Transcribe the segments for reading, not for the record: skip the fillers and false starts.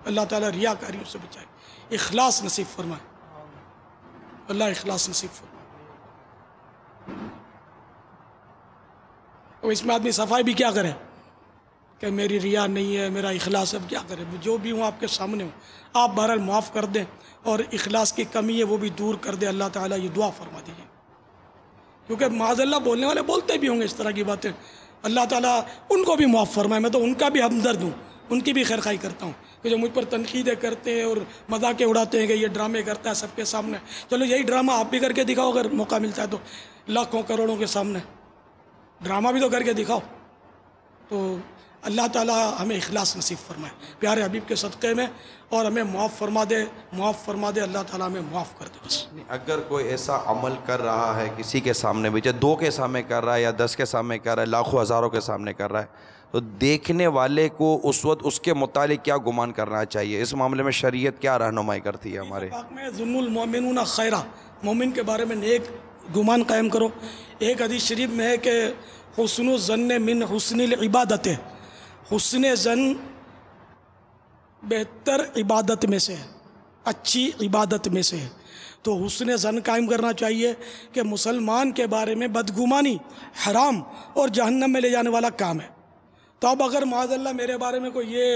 अल्लाह ताला रियाकारियों से बचाए, इखलास नसीब फरमाए, अल्लाह इखलास नसीब फरमाए। तो इसमें आदमी सफाई भी क्या करे कि मेरी रिया नहीं है, मेरा इखलास है, क्या करे। जो भी हूँ आपके सामने हूँ, आप बहरहाल माफ़ कर दें और इखलास की कमी है वो भी दूर कर दे। अल्लाह ताला ये दुआ फरमा दीजिए, क्योंकि माज़अल्लाह बोलने वाले बोलते भी होंगे इस तरह की बातें। अल्लाह ताला उनको भी माफ़ फरमाए। मैं तो उनका भी हमदर्द हूँ, उनकी भी खैर खाई करता हूँ कि जो मुझ पर तनकीदें करते हैं और मजाकें उड़ाते हैं कि ये ड्रामे करता है सबके सामने। चलो यही ड्रामा आप भी करके दिखाओ, अगर मौका मिलता है तो, लाखों करोड़ों के सामने ड्रामा भी तो करके दिखाओ। तो अल्लाह ताला हमें इखलास नसीब फरमाए प्यारे हबीब के सदक़े में, और हमें माफ़ फरमा दे, माफ़ फरमा दे। अल्लाह ताला हमें माफ़ कर दे बस। अगर कोई ऐसा अमल कर रहा है किसी के सामने भी, चाहे 2 के सामने कर रहा है या 10 के सामने कर रहा है, लाखों हज़ारों के सामने कर रहा है, तो देखने वाले को उस वक्त उसके मुतालिक क्या गुमान करना चाहिए? इस मामले में शरीयत क्या रहनुमाई करती है हमारे? में ज़ुन्नुल मोमिनून खैरा, मोमिन के बारे में नेक गुमान कायम करो। एक हदीस शरीफ में है कि हुस्नुल ज़न्न मिन हुस्निल इबादत, हुस्न ज़न बेहतर इबादत में से है, अच्छी इबादत में से है। तो हुस्न ज़न कायम करना चाहिए कि मुसलमान के बारे में बदगुमानी हराम और जहन्नम में ले जाने वाला काम है। तो अब अगर माज़अल्लाह मेरे बारे में कोई ये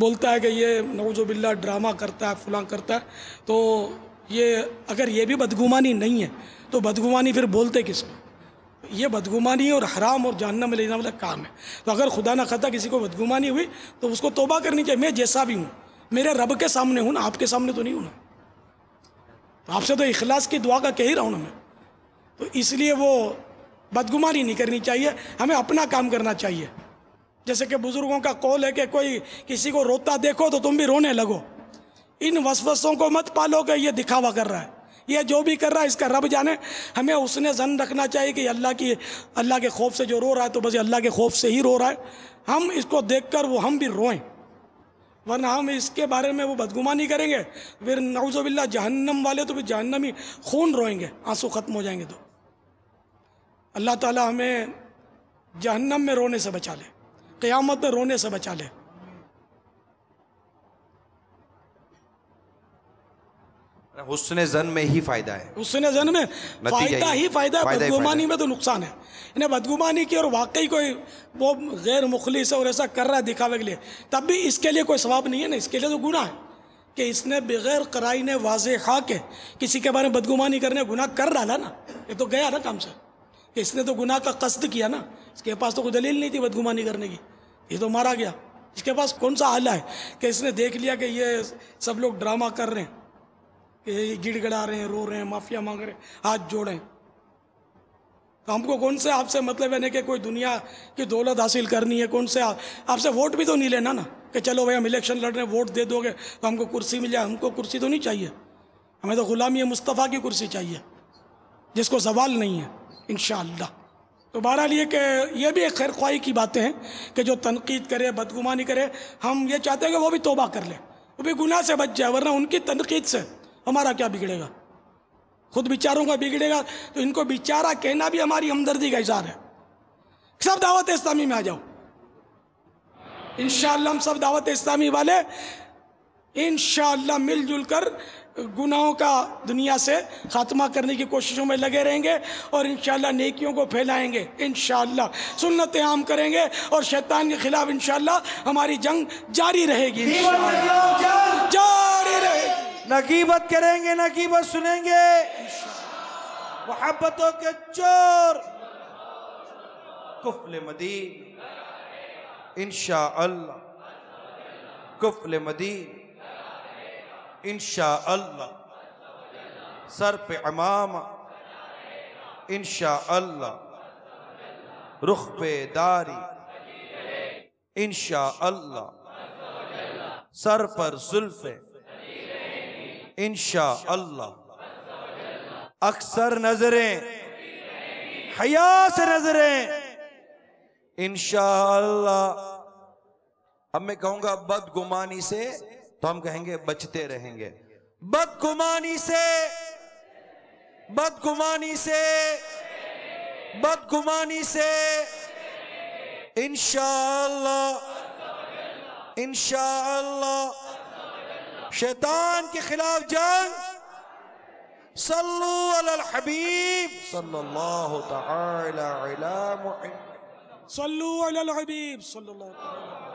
बोलता है कि ये नऊज़ुबिल्लाह ड्रामा करता है, फलां करता है, तो ये अगर ये भी बदगुमानी नहीं है तो बदगुमानी फिर बोलते किसको? ये बदगुमानी और हराम और जहन्नम में ले जाने वाला काम है। तो अगर खुदा न खाता किसी को बदगुमानी हुई तो उसको तौबा करनी चाहिए। मैं जैसा भी हूँ मेरे रब के सामने हूँ ना, आपके सामने तो नहीं हूँ ना। तो आपसे तो इखलास की दुआ का कह ही रहा हूँ ना मैं। तो इसलिए वो बदगुमानी नहीं करनी चाहिए, हमें अपना काम करना चाहिए। जैसे कि बुज़ुर्गों का कौल है कि कोई किसी को रोता देखो तो तुम भी रोने लगो। इन वसवसों को मत पालो कि ये दिखावा कर रहा है, ये जो भी कर रहा है इसका रब जाने। हमें उसने जन रखना चाहिए कि अल्लाह के खौफ से जो रो रहा है तो बस अल्लाह के खौफ से ही रो रहा है। हम इसको देखकर वो हम भी रोएं, वरना हम इसके बारे में वो बदगुमानी करेंगे, फिर नऊज़ुबिल्लाह जहन्नम वाले तो फिर जहन्नमी खून रोएंगे, आंसू ख़त्म हो जाएंगे। तो अल्लाह ताला हमें जहन्नम में रोने से बचा ले, क़यामत में रोने से बचा ले। हुस्न ज़न में ही फ़ायदा है, हुस्न ज़न में फ़ायदा ही फ़ायदा है, बदगुमानी में तो नुकसान है। इन्हें बदगुमानी की और वाकई कोई वो गैर मुखलिस है और ऐसा कर रहा है दिखावे के लिए, तब भी इसके लिए कोई सवाब नहीं है ना, इसके लिए तो गुनाह है कि इसने बग़ैर क़राइने वाज़ेहा के किसी के बारे में बदगुमानी करने गुनाह कर डाला ना। ये तो गया ना काम से कि इसने तो गुनाह का कस्द किया ना, इसके पास तो कोई दलील नहीं थी बदगुमानी करने की, ये तो मारा गया। इसके पास कौन सा आला है कि इसने देख लिया कि ये सब लोग ड्रामा कर रहे हैं, कि गिड़गड़ा रहे हैं, रो रहे हैं, माफिया मांग रहे हैं, हाथ जोड़ें। तो हमको कौन से आपसे मतलब है कि कोई दुनिया की दौलत हासिल करनी है, कौन से आपसे वोट भी तो नहीं लेना ना कि चलो भाई हम इलेक्शन लड़ रहे हैं, वोट दे दोगे तो हमको कुर्सी मिल जाए। हमको कुर्सी तो नहीं चाहिए, हमें तो ग़ुलामी मुस्तफ़ा की कुर्सी चाहिए जिसको सवाल नहीं है इंशाअल्लाह। तो बहरहाल ये कि ये भी एक खैर ख्वाही की बातें हैं कि जो तनकीद करे, बदगुमानी करे, हम ये चाहते हैं कि वो भी तौबा कर ले, वो भी गुनाह से बच जाए, वरना उनकी तनकीद से हमारा क्या बिगड़ेगा, खुद बेचारों का बिगड़ेगा। तो इनको बेचारा कहना भी हमारी हमदर्दी का इज़हार है। सब दावत इस्लामी में आ जाओ इंशाअल्लाह, हम सब दावत इस्लामी वाले इंशाअल्लाह मिलजुल कर गुनाहों का दुनिया से खात्मा करने की कोशिशों में लगे रहेंगे और इंशाअल्लाह नेकियों को फैलाएंगे, इंशाअल्लाह सुन्नतें आम करेंगे और शैतान के खिलाफ इंशाअल्लाह हमारी जंग जारी रहेगी, जारी रहेगी। नकीबत करेंगे, नकीबत सुनेंगे, मोहब्बतों के चोर कुफल मदीन इंशाअल्लाह, कुफल मदीन इंशाअल्लाह, सर पे इमामा इंशाअल्लाह, रुख पे दारी इंशाअल्लाह, सर पर जुल्फे इंशाअल्लाह, अक्सर नजरें हया से नजरें इंशाअल्लाह। अब मैं कहूंगा बदगुमानी से, तो हम कहेंगे बचते रहेंगे। बदगुमानी से, बदगुमानी से, बदगुमानी से इंशाअल्लाह, इंशाअल्लाह। शैतान के खिलाफ जंग। सल्लु अलल हबीब सल्लल्लाहु तआला अला मुहम्मद। सल्लू अलल हबीब सल्लल्लाहु अलैहि वसल्लम।